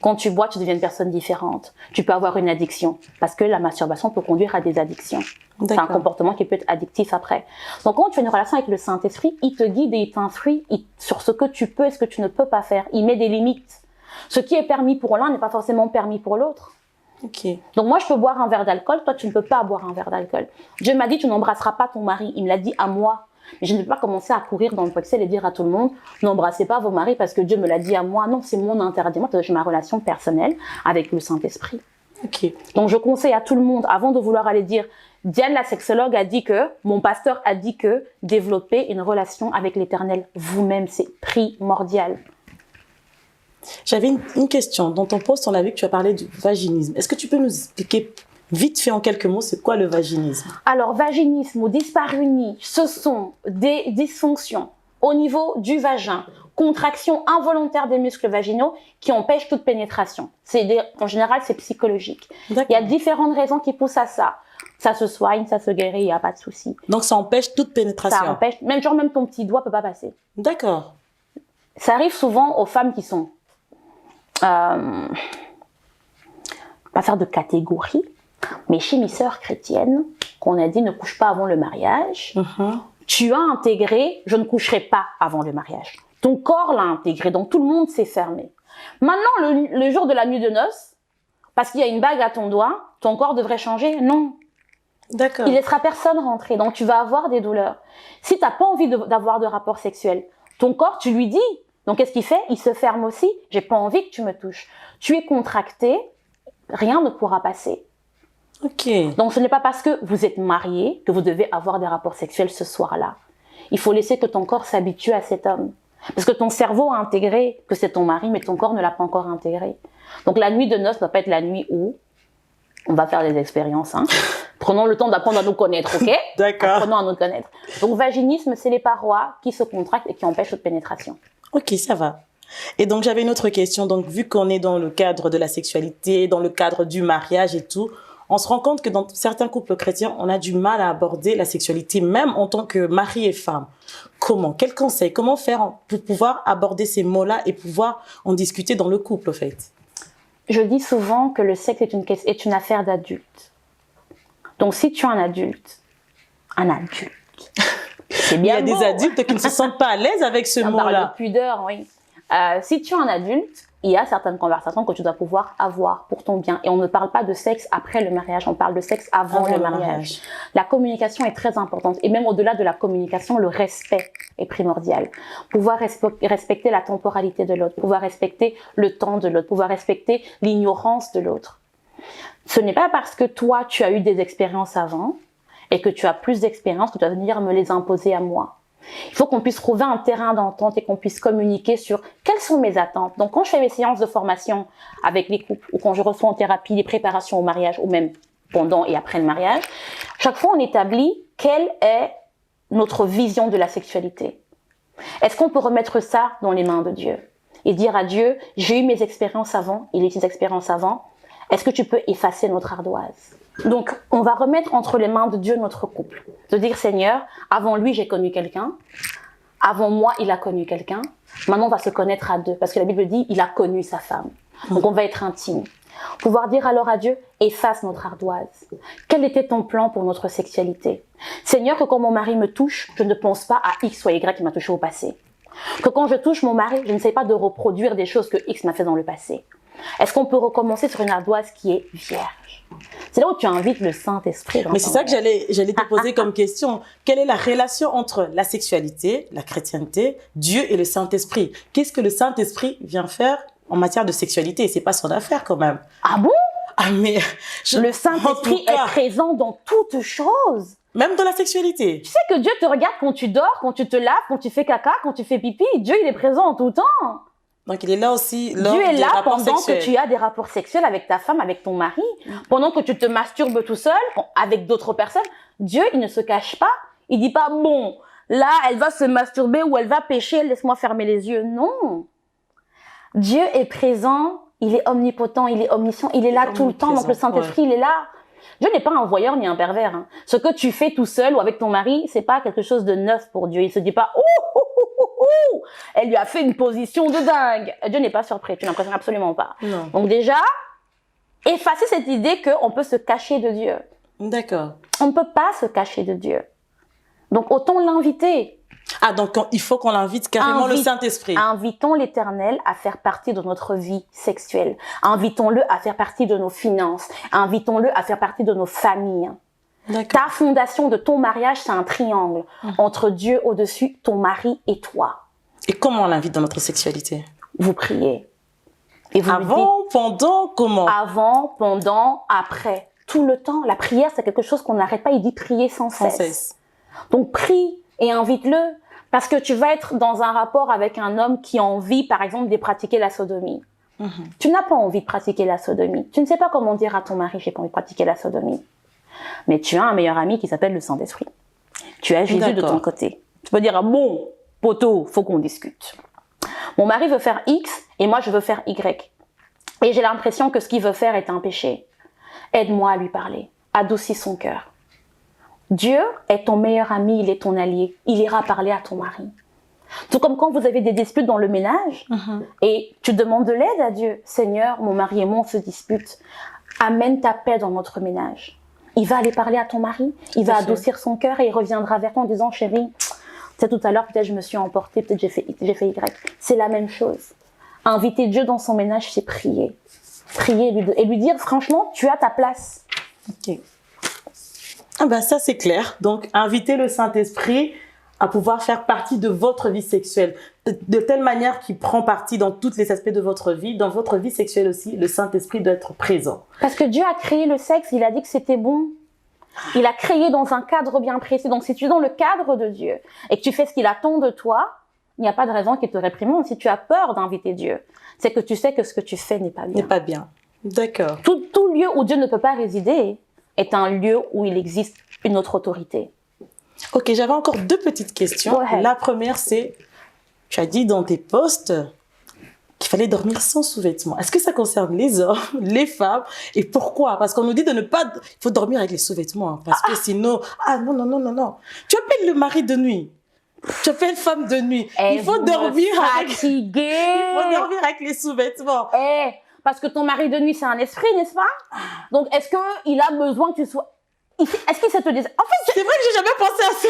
Quand tu bois, tu deviens une personne différente. Tu peux avoir une addiction, parce que la masturbation peut conduire à des addictions. C'est un comportement qui peut être addictif après. Donc, quand tu as une relation avec le Saint-Esprit, il te guide et il t'instruit sur ce que tu peux et ce que tu ne peux pas faire. Il met des limites. Ce qui est permis pour l'un n'est pas forcément permis pour l'autre. Donc, moi, je peux boire un verre d'alcool. Toi, tu ne peux pas boire un verre d'alcool. Dieu m'a dit, tu n'embrasseras pas ton mari. Il me l'a dit à moi. Mais je ne peux pas commencer à courir dans le Bruxelles et dire à tout le monde, n'embrassez pas vos maris parce que Dieu me l'a dit à moi. Non, c'est mon interdit. Moi, j'ai ma relation personnelle avec le Saint-Esprit. Donc, je conseille à tout le monde, avant de vouloir aller dire, Diane, la sexologue, a dit que, mon pasteur a dit que, développer une relation avec l'Éternel vous-même, c'est primordial. J'avais une question. Dans ton post, on a vu que tu as parlé du vaginisme. Est-ce que tu peux nous expliquer vite fait en quelques mots, c'est quoi le vaginisme? Alors, vaginisme ou dyspareunie, ce sont des dysfonctions au niveau du vagin, contraction involontaire des muscles vaginaux qui empêchent toute pénétration. En général, c'est psychologique. Il y a différentes raisons qui poussent à ça. Ça se soigne, ça se guérit, il n'y a pas de souci. Donc, ça empêche toute pénétration? Ça empêche, même ton petit doigt peut pas passer. D'accord. Ça arrive souvent aux femmes qui sont... pas faire de catégorie, mais chez mes sœurs chrétiennes, qu'on a dit ne couche pas avant le mariage, tu as intégré, je ne coucherai pas avant le mariage. Ton corps l'a intégré, donc tout le monde s'est fermé. Maintenant, le jour de la nuit de noces, parce qu'il y a une bague à ton doigt, ton corps devrait changer? Non. D'accord. Il laissera personne rentrer, donc tu vas avoir des douleurs. Si tu n'as pas envie d'avoir de rapport sexuel, ton corps, tu lui dis. Donc qu'est-ce qu'il fait? Il se ferme aussi. J'ai pas envie que tu me touches. Tu es contracté, rien ne pourra passer. Donc ce n'est pas parce que vous êtes mariés que vous devez avoir des rapports sexuels ce soir-là. Il faut laisser que ton corps s'habitue à cet homme. Parce que ton cerveau a intégré que c'est ton mari, mais ton corps ne l'a pas encore intégré. Donc la nuit de noces ne doit pas être la nuit où on va faire des expériences. Prenons le temps d'apprendre à nous connaître, ok? D'accord. Apprenons à nous connaître. Donc vaginisme, c'est les parois qui se contractent et qui empêchent toute pénétration. Ok, ça va. Et donc j'avais une autre question. Donc vu qu'on est dans le cadre de la sexualité, dans le cadre du mariage et tout, on se rend compte que dans certains couples chrétiens, on a du mal à aborder la sexualité, même en tant que mari et femme. Comment? Quels conseils? Comment faire pour pouvoir aborder ces mots-là et pouvoir en discuter dans le couple, au fait? Je dis souvent que le sexe est une affaire d'adultes. Donc, si tu es un adulte, c'est bien. Il y a des adultes qui ne se sentent pas à l'aise avec ce mot-là. On parle de pudeur, oui. Si tu es un adulte, il y a certaines conversations que tu dois pouvoir avoir pour ton bien. Et on ne parle pas de sexe après le mariage, on parle de sexe avant le mariage. La communication est très importante. Et même au-delà de la communication, le respect est primordial. Pouvoir respecter la temporalité de l'autre, pouvoir respecter le temps de l'autre, pouvoir respecter l'ignorance de l'autre. Ce n'est pas parce que toi, tu as eu des expériences avant et que tu as plus d'expérience que tu vas venir me les imposer à moi. Il faut qu'on puisse trouver un terrain d'entente et qu'on puisse communiquer sur quelles sont mes attentes. Donc, quand je fais mes séances de formation avec les couples ou quand je reçois en thérapie les préparations au mariage ou même pendant et après le mariage, chaque fois, on établit quelle est notre vision de la sexualité. Est-ce qu'on peut remettre ça dans les mains de Dieu et dire à Dieu, j'ai eu mes expériences avant, il a eu ses expériences avant, est-ce que tu peux effacer notre ardoise? Donc, on va remettre entre les mains de Dieu notre couple. De dire, Seigneur, avant lui, j'ai connu quelqu'un. Avant moi, il a connu quelqu'un. Maintenant, on va se connaître à deux. Parce que la Bible dit, il a connu sa femme. Donc, on va être intime. Pouvoir dire alors à Dieu, efface notre ardoise. Quel était ton plan pour notre sexualité? Seigneur, que quand mon mari me touche, je ne pense pas à X ou Y qui m'a touché au passé. Que quand je touche mon mari, je ne sais pas de reproduire des choses que X m'a fait dans le passé. Est-ce qu'on peut recommencer sur une ardoise qui est vierge? C'est là où tu invites le Saint-Esprit. Mais c'est ça que j'allais te poser comme question. Quelle est la relation entre la sexualité, la chrétienté, Dieu et le Saint-Esprit? Qu'est-ce que le Saint-Esprit vient faire en matière de sexualité? C'est pas son affaire quand même. Ah bon? Ah mais le Saint-Esprit est présent dans toutes choses. Même dans la sexualité. Tu sais que Dieu te regarde quand tu dors, quand tu te laves, quand tu fais caca, quand tu fais pipi. Dieu, il est présent en tout temps. Donc, il est là aussi Dieu est là pendant que tu as des rapports sexuels avec ta femme, avec ton mari, pendant que tu te masturbes tout seul, avec d'autres personnes. Dieu, il ne se cache pas. Il dit pas, bon, là, elle va se masturber ou elle va pécher, laisse-moi fermer les yeux. Non. Dieu est présent, il est omnipotent, il est omniscient, il est là tout le temps. Donc, le Saint-Esprit, il est là. Dieu n'est pas un voyeur ni un pervers. Hein. Ce que tu fais tout seul ou avec ton mari, c'est pas quelque chose de neuf pour Dieu. Il se dit pas, elle lui a fait une position de dingue. Dieu n'est pas surpris, tu n'impressionnes absolument pas. Non. Donc déjà, effacer cette idée qu'on peut se cacher de Dieu. D'accord. On ne peut pas se cacher de Dieu. Donc autant l'inviter. Ah, donc il faut qu'on l'invite carrément, le Saint-Esprit. Invitons l'Éternel à faire partie de notre vie sexuelle. Invitons-le à faire partie de nos finances. Invitons-le à faire partie de nos familles. Ta fondation de ton mariage, c'est un triangle entre Dieu au-dessus, ton mari et toi. Et comment on l'invite dans notre sexualité? Vous priez. Et vous avant, pendant, comment? Avant, pendant, après. Tout le temps. La prière, c'est quelque chose qu'on n'arrête pas. Il dit prier sans cesse. Donc, prie et invite-le. Parce que tu vas être dans un rapport avec un homme qui a envie, par exemple, de pratiquer la sodomie. Tu n'as pas envie de pratiquer la sodomie. Tu ne sais pas comment dire à ton mari, j'ai pas envie de pratiquer la sodomie. Mais tu as un meilleur ami qui s'appelle le Saint-Esprit. Tu as Jésus de ton côté. Tu peux dire, bon, poteau, faut qu'on discute. Mon mari veut faire X et moi je veux faire Y. Et j'ai l'impression que ce qu'il veut faire est un péché. Aide-moi à lui parler. Adoucis son cœur. Dieu est ton meilleur ami, il est ton allié. Il ira parler à ton mari. Tout comme quand vous avez des disputes dans le ménage et tu demandes de l'aide à Dieu. Seigneur, mon mari et moi on se dispute. Amène ta paix dans notre ménage. Il va aller parler à ton mari, il va adoucir son cœur et il reviendra vers toi en disant, chérie, tu sais, tout à l'heure, peut-être je me suis emportée, peut-être j'ai fait Y. C'est la même chose. Inviter Dieu dans son ménage, c'est prier. Prier et lui dire, franchement, tu as ta place. Ok. Ah ben ça, c'est clair. Donc, inviter le Saint-Esprit à pouvoir faire partie de votre vie sexuelle. De telle manière qu'il prend partie dans tous les aspects de votre vie. Dans votre vie sexuelle aussi, le Saint-Esprit doit être présent. Parce que Dieu a créé le sexe, il a dit que c'était bon. Il a créé dans un cadre bien précis. Donc, si tu es dans le cadre de Dieu et que tu fais ce qu'il attend de toi, il n'y a pas de raison qu'il te réprimande. Si tu as peur d'inviter Dieu, c'est que tu sais que ce que tu fais n'est pas bien. N'est pas bien. D'accord. Tout lieu où Dieu ne peut pas résider est un lieu où il existe une autre autorité. Ok, j'avais encore deux petites questions. La première, c'est, tu as dit dans tes posts qu'il fallait dormir sans sous-vêtements. Est-ce que ça concerne les hommes, les femmes? Et pourquoi? Parce qu'on nous dit de ne pas... Il faut dormir avec les sous-vêtements. Hein, parce que sinon... Ah non, non, non, non, non. Tu appelles le mari de nuit. Tu appelles femme de nuit. Il faut dormir avec... Il faut dormir avec les sous-vêtements. Parce que ton mari de nuit, c'est un esprit, n'est-ce pas? Donc, est-ce qu'il a besoin que tu sois... Est-ce qu'il te dit... En fait, c'est vrai que j'ai jamais pensé à ça.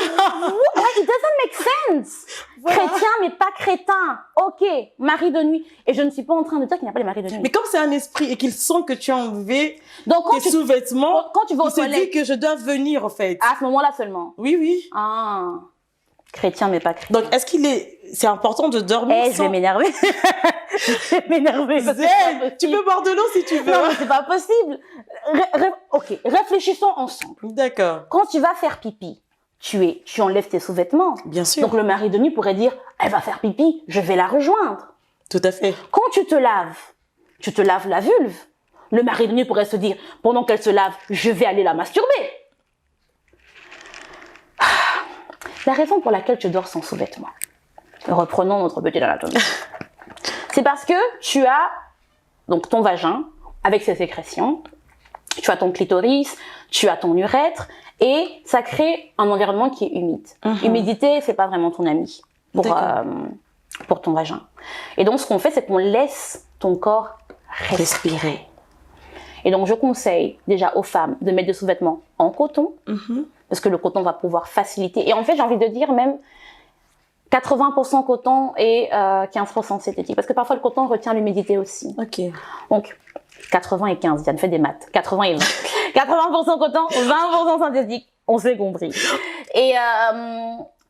It doesn't make sense. Voilà. Chrétien, mais pas crétin. Ok, mari de nuit. Et je ne suis pas en train de dire qu'il n'y a pas les maris de nuit. Mais comme c'est un esprit et qu'il sent que tu as enlevé tes sous-vêtements, quand tu vas aux il se dit que je dois venir, en fait. À ce moment-là seulement. Oui, oui. Ah. Chrétien, mais pas chrétien. Donc, est-ce qu'il est... C'est important de dormir sans... Je vais m'énerver. Je vais m'énerver. Tu peux boire de l'eau si tu veux. Non, mais c'est pas possible. Ok, réfléchissons ensemble. D'accord. Quand tu vas faire pipi, tu enlèves tes sous-vêtements. Bien sûr. Donc, le mari de nuit pourrait dire, elle va faire pipi, je vais la rejoindre. Tout à fait. Quand tu te laves la vulve. Le mari de nuit pourrait se dire, pendant qu'elle se lave, je vais aller la masturber. La raison pour laquelle tu dors sans sous-vêtements, reprenons notre petite anatomie, c'est parce que tu as donc ton vagin avec ses sécrétions, tu as ton clitoris, tu as ton urètre, et ça crée un environnement qui est humide. Humidité, c'est pas vraiment ton ami pour ton vagin. Et donc, ce qu'on fait, c'est qu'on laisse ton corps respirer. Et donc, je conseille déjà aux femmes de mettre des sous-vêtements en coton, parce que le coton va pouvoir faciliter. Et en fait, j'ai envie de dire même 80% coton et 15% synthétique. Parce que parfois, le coton retient l'humidité aussi. Ok. Donc, 80 et 15, Diane fait des maths. 80 et 20. 80% coton, 20% synthétique. On s'est compris. Et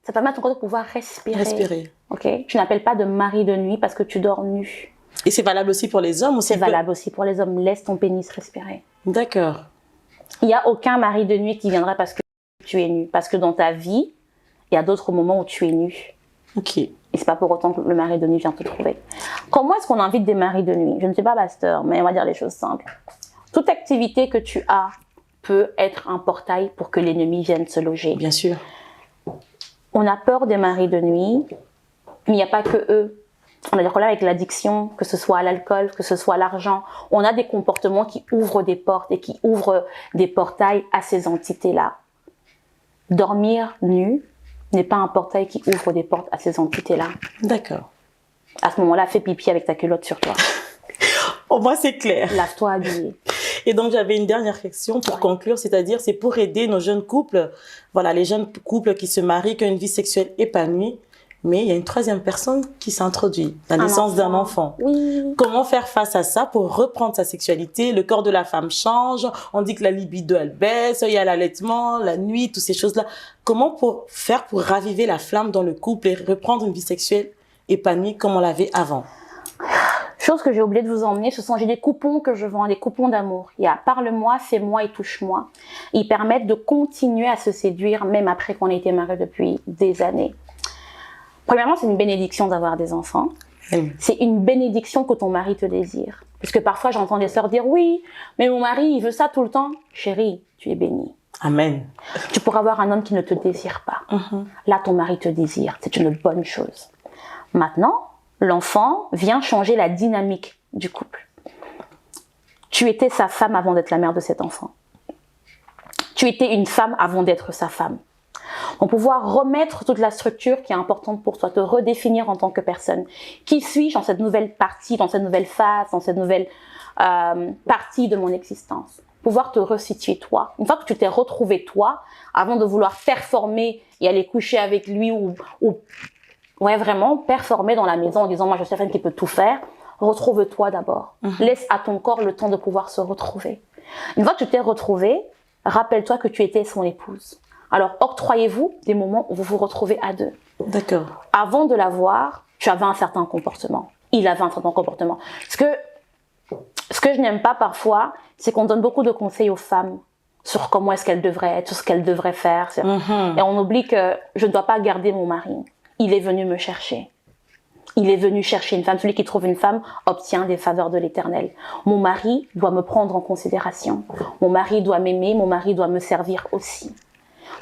ça permet à ton corps de pouvoir respirer. Respirer. Ok. Tu n'appelles pas de mari de nuit parce que tu dors nu. Et c'est valable aussi pour les hommes? C'est valable aussi pour les hommes. Laisse ton pénis respirer. D'accord. Il n'y a aucun mari de nuit qui viendra parce que tu es nu. Parce que dans ta vie, il y a d'autres moments où tu es nu. Ok. Et c'est pas pour autant que le mari de nuit vient te trouver. Comment est-ce qu'on invite des maris de nuit? Je ne suis pas pasteur, mais on va dire les choses simples. Toute activité que tu as peut être un portail pour que l'ennemi vienne se loger. Bien sûr. On a peur des maris de nuit, mais il n'y a pas que eux. On a des problèmes avec l'addiction, que ce soit à l'alcool, que ce soit à l'argent. On a des comportements qui ouvrent des portes et qui ouvrent des portails à ces entités-là. Dormir nu n'est pas un portail qui ouvre des portes à ces entités-là. D'accord. À ce moment-là, fais pipi avec ta culotte sur toi. Au moins, c'est clair. Lave-toi habillé. Et donc, j'avais une dernière question pour conclure, c'est-à-dire, c'est pour aider nos jeunes couples, voilà, les jeunes couples qui se marient, qui ont une vie sexuelle épanouie, mais il y a une troisième personne qui s'introduit, la naissance d'un enfant. Oui. Comment faire face à ça pour reprendre sa sexualité? Le corps de la femme change, on dit que la libido, elle baisse, il y a l'allaitement, la nuit, toutes ces choses-là. Comment faire pour raviver la flamme dans le couple et reprendre une vie sexuelle épanouie comme on l'avait avant? Chose que j'ai oublié de vous emmener, j'ai des coupons que je vends, des coupons d'amour. Il y a Parle-moi, Fais-moi et Touche-moi. Ils permettent de continuer à se séduire même après qu'on ait été mariés depuis des années. Premièrement, c'est une bénédiction d'avoir des enfants. C'est une bénédiction que ton mari te désire. Parce que parfois, j'entends des sœurs dire « Oui, mais mon mari, il veut ça tout le temps. » Chérie, tu es bénie. Amen. Tu pourras avoir un homme qui ne te désire pas. Là, ton mari te désire. C'est une bonne chose. Maintenant, l'enfant vient changer la dynamique du couple. Tu étais sa femme avant d'être la mère de cet enfant. Tu étais une femme avant d'être sa femme. On pouvoir remettre toute la structure qui est importante pour toi, te redéfinir en tant que personne. Qui suis-je dans cette nouvelle partie, dans cette nouvelle phase, dans cette nouvelle partie de mon existence? Pouvoir te resituer toi. Une fois que tu t'es retrouvé toi, avant de vouloir performer et aller coucher avec lui ou ouais, vraiment performer dans la maison en disant « moi je suis la femme qui peut tout faire », retrouve-toi d'abord. Laisse à ton corps le temps de pouvoir se retrouver. Une fois que tu t'es retrouvé, rappelle-toi que tu étais son épouse. Alors, octroyez-vous des moments où vous vous retrouvez à deux. D'accord. Avant de l'avoir, tu avais un certain comportement. Il avait un certain comportement. Ce que je n'aime pas parfois, c'est qu'on donne beaucoup de conseils aux femmes sur comment est-ce qu'elles devraient être, sur ce qu'elles devraient faire. Et on oublie que je ne dois pas garder mon mari. Il est venu me chercher. Il est venu chercher une femme. Celui qui trouve une femme obtient des faveurs de l'Éternel. Mon mari doit me prendre en considération. Mon mari doit m'aimer. Mon mari doit me servir aussi.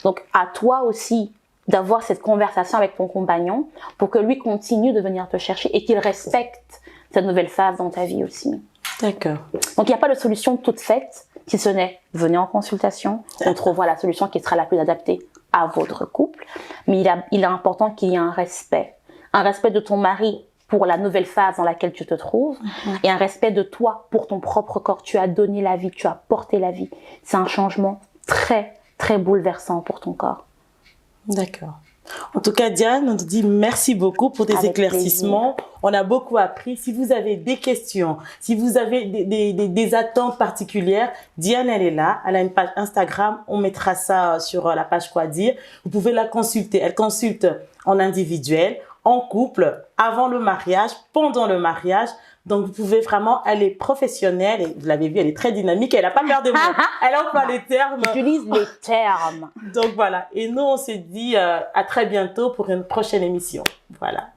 Donc, à toi aussi d'avoir cette conversation avec ton compagnon pour que lui continue de venir te chercher et qu'il respecte cette nouvelle phase dans ta vie aussi. D'accord. Donc, il n'y a pas de solution toute faite, si ce n'est venez en consultation, on trouvera la solution qui sera la plus adaptée à votre couple. Mais il est important qu'il y ait un respect de ton mari pour la nouvelle phase dans laquelle tu te trouves et un respect de toi pour ton propre corps. Tu as donné la vie, tu as porté la vie. C'est un changement très, très bouleversant pour ton corps. D'accord. En tout cas, Diane, on te dit merci beaucoup pour tes éclaircissements. Plaisir. On a beaucoup appris. Si vous avez des questions, si vous avez des attentes particulières, Diane, elle est là. Elle a une page Instagram. On mettra ça sur la page Quoi dire. Vous pouvez la consulter. Elle consulte en individuel, en couple, avant le mariage, pendant le mariage. Donc, vous pouvez vraiment, elle est professionnelle et vous l'avez vu, elle est très dynamique. Elle n'a pas peur des mots. Elle emploie les termes. J'utilise les termes. Donc, voilà. Et nous, on se dit à très bientôt pour une prochaine émission. Voilà.